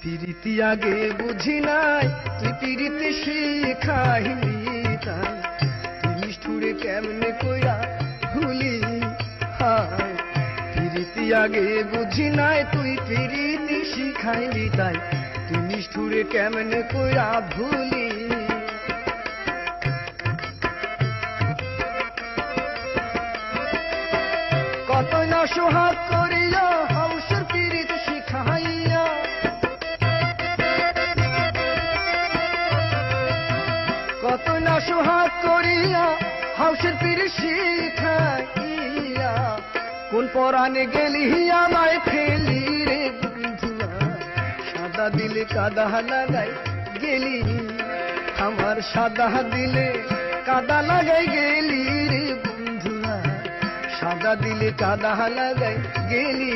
পিরিতি আগে বুঝি নাই তুই পিরিতি শিখাইলি তাই তুই নিষ্ঠুরে কেমনে কইরা ভুলি হায় পিরিতি আগে বুঝি নাই তুই পিরিতি শিখাইলি তাই তুই নিষ্ঠুরে কেমনে কইরা ভুলি কত না সোহাগ করিয়া হাউসের পিরিত শিখাইয়া কত না সোহাগ করিয়া হাউসের পিরিত শিখাইয়া কোন পরাণে গেলি আমায় ফেলি রে বন্ধুয়া সাদা দিলে কাদা লাগাই গেলি আমার সাদা দিলে কাদা লাগাই গেলি রে বন্ধুয়া সাদা দিলে কাদা লাগাই গেলি